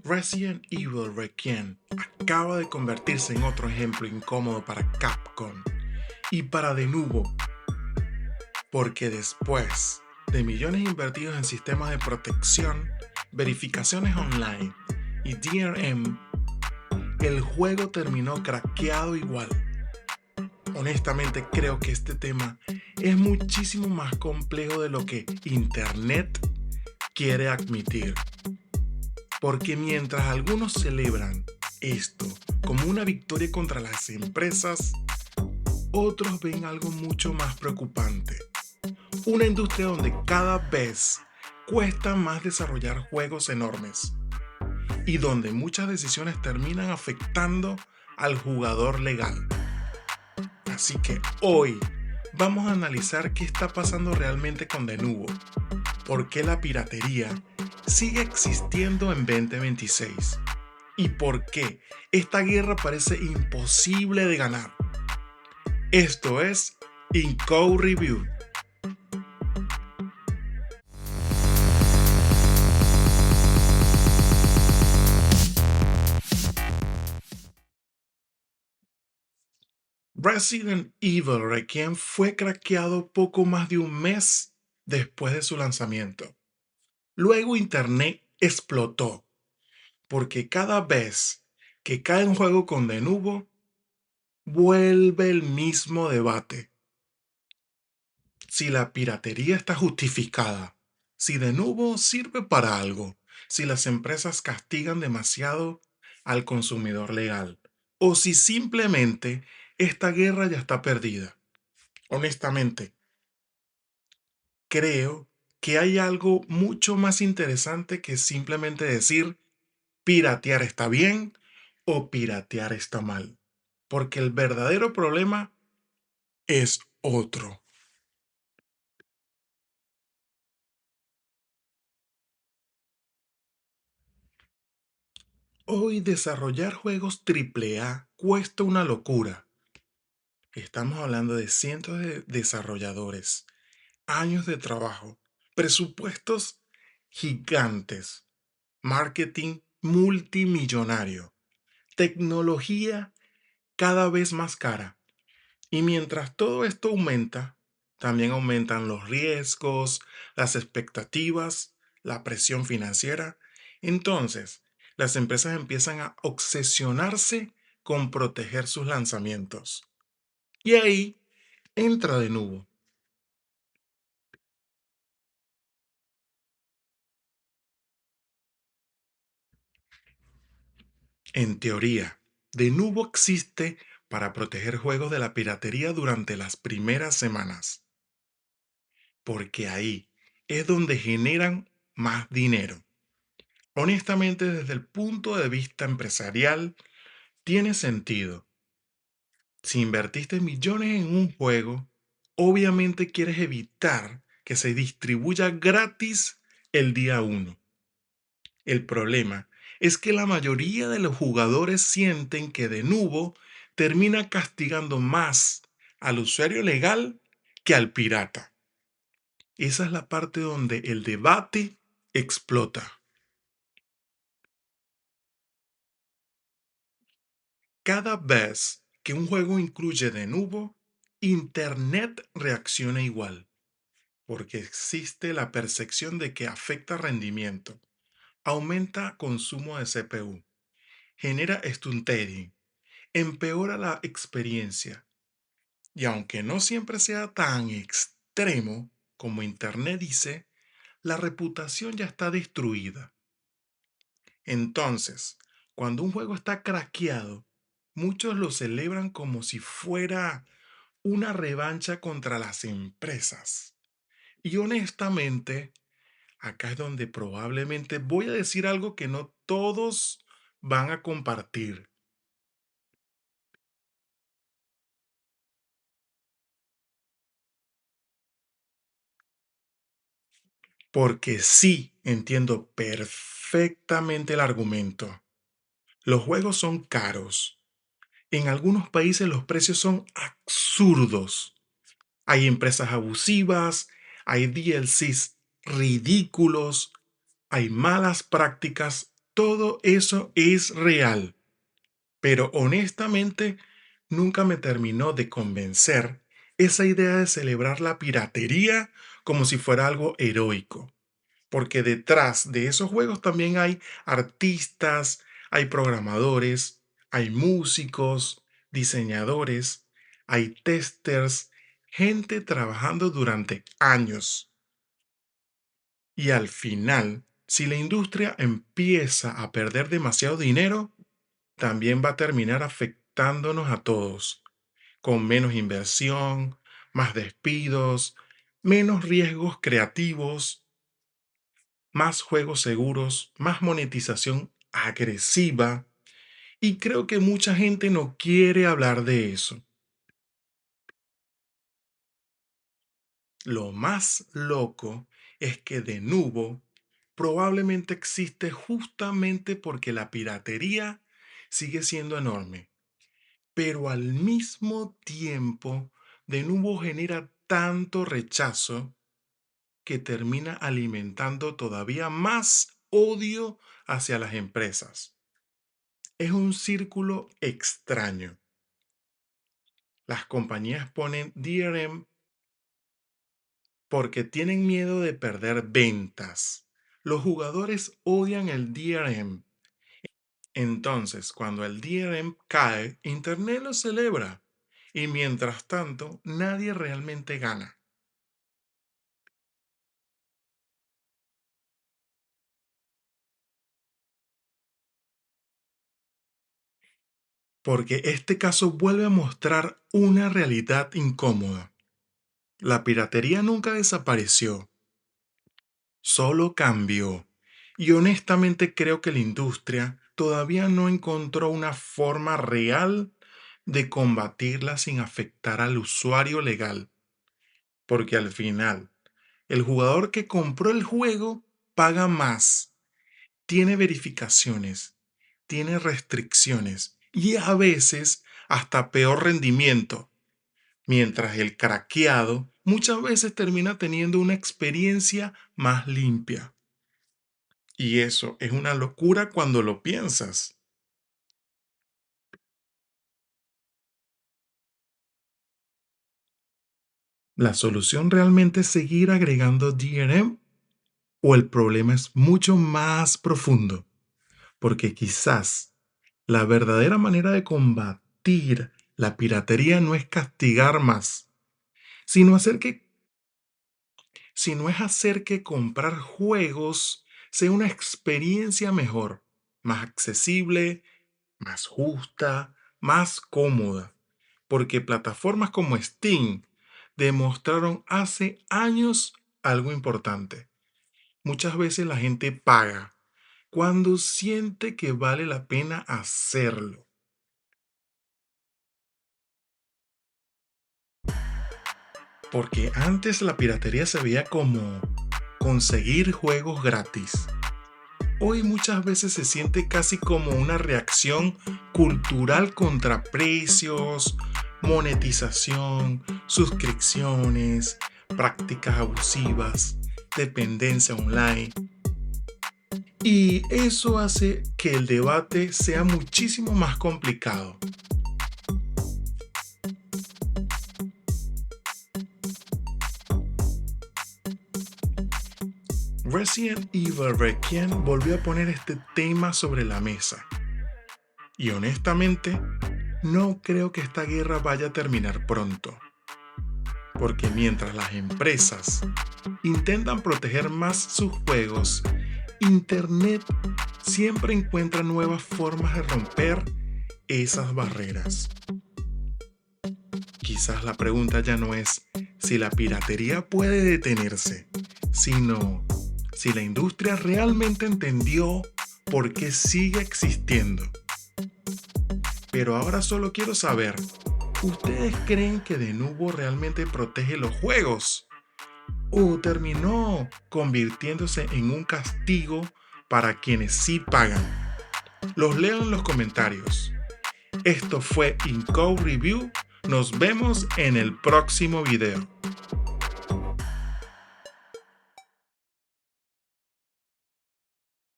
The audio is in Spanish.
Resident Evil Requiem acaba de convertirse en otro ejemplo incómodo para Capcom y para Denuvo, porque después de millones invertidos en sistemas de protección, verificaciones online y DRM, el juego terminó craqueado igual. Honestamente creo que este tema es muchísimo más complejo de lo que Internet quiere admitir. Porque mientras algunos celebran esto como una victoria contra las empresas, otros ven algo mucho más preocupante. Una industria donde cada vez cuesta más desarrollar juegos enormes y donde muchas decisiones terminan afectando al jugador legal. Así que hoy vamos a analizar qué está pasando realmente con Denuvo, por qué la piratería sigue existiendo en 2026 y por qué esta guerra parece imposible de ganar. Esto es Incode Review. Resident Evil Requiem fue craqueado poco más de un mes después de su lanzamiento. Luego Internet explotó, porque cada vez que cae un juego con Denuvo, vuelve el mismo debate. Si la piratería está justificada, si Denuvo sirve para algo, si las empresas castigan demasiado al consumidor legal, o si simplemente esta guerra ya está perdida. Honestamente, creo que hay algo mucho más interesante que simplemente decir piratear está bien o piratear está mal, porque el verdadero problema es otro. Hoy desarrollar juegos AAA cuesta una locura. Estamos hablando de cientos de desarrolladores, años de trabajo, presupuestos gigantes, marketing multimillonario, tecnología cada vez más cara. Y mientras todo esto aumenta, también aumentan los riesgos, las expectativas, la presión financiera. Entonces, las empresas empiezan a obsesionarse con proteger sus lanzamientos. Y ahí entra de nuevo. En teoría, Denuvo existe para proteger juegos de la piratería durante las primeras semanas, porque ahí es donde generan más dinero. Honestamente, desde el punto de vista empresarial, tiene sentido. Si invertiste millones en un juego, obviamente quieres evitar que se distribuya gratis el día uno. El problema es que la mayoría de los jugadores sienten que Denuvo termina castigando más al usuario legal que al pirata. Esa es la parte donde el debate explota. Cada vez que un juego incluye Denuvo, Internet reacciona igual, porque existe la percepción de que afecta rendimiento, aumenta consumo de CPU, genera stunting, empeora la experiencia. Y aunque no siempre sea tan extremo como Internet dice, la reputación ya está destruida. Entonces, cuando un juego está craqueado, muchos lo celebran como si fuera una revancha contra las empresas. Y honestamente, acá es donde probablemente voy a decir algo que no todos van a compartir. Porque sí entiendo perfectamente el argumento. Los juegos son caros. En algunos países los precios son absurdos. Hay empresas abusivas, hay DLCs ridículos, hay malas prácticas todo eso es real, pero honestamente nunca me terminó de convencer esa idea de celebrar la piratería como si fuera algo heroico, porque detrás de esos juegos también hay artistas, hay programadores, hay músicos, diseñadores, hay testers, gente trabajando durante años. Y al final, si la industria empieza a perder demasiado dinero, también va a terminar afectándonos a todos, con menos inversión, más despidos, menos riesgos creativos, más juegos seguros, más monetización agresiva. Y creo que mucha gente no quiere hablar de eso. Lo más loco es que de nuevo probablemente existe justamente porque la piratería sigue siendo enorme, pero al mismo tiempo de nuevo genera tanto rechazo que termina alimentando todavía más odio hacia las empresas. Es un círculo extraño. Las compañías ponen DRM porque tienen miedo de perder ventas. Los jugadores odian el DRM. Entonces, cuando el DRM cae, Internet lo celebra. Y mientras tanto, nadie realmente gana. Porque este caso vuelve a mostrar una realidad incómoda. La piratería nunca desapareció, solo cambió. Y honestamente creo que la industria todavía no encontró una forma real de combatirla sin afectar al usuario legal. Porque al final, el jugador que compró el juego paga más, tiene verificaciones, tiene restricciones y a veces hasta peor rendimiento, mientras el craqueado muchas veces termina teniendo una experiencia más limpia. Y eso es una locura cuando lo piensas. ¿La solución realmente es seguir agregando DRM o el problema es mucho más profundo? Porque quizás la verdadera manera de combatir la piratería no es castigar más, sino sino es hacer que comprar juegos sea una experiencia mejor, más accesible, más justa, más cómoda. Porque plataformas como Steam demostraron hace años algo importante. Muchas veces la gente paga cuando siente que vale la pena hacerlo. Porque antes la piratería se veía como conseguir juegos gratis. Hoy muchas veces se siente casi como una reacción cultural contra precios, monetización, suscripciones, prácticas abusivas, dependencia online. Y eso hace que el debate sea muchísimo más complicado. Resident Evil Requiem volvió a poner este tema sobre la mesa. Y honestamente, no creo que esta guerra vaya a terminar pronto. Porque mientras las empresas intentan proteger más sus juegos, Internet siempre encuentra nuevas formas de romper esas barreras. Quizás la pregunta ya no es si la piratería puede detenerse, sino si la industria realmente entendió por qué sigue existiendo. Pero ahora solo quiero saber, ¿ustedes creen que de nuevo realmente protege los juegos? ¿O terminó convirtiéndose en un castigo para quienes sí pagan? Los leo en los comentarios. Esto fue Incode Review. Nos vemos en el próximo video.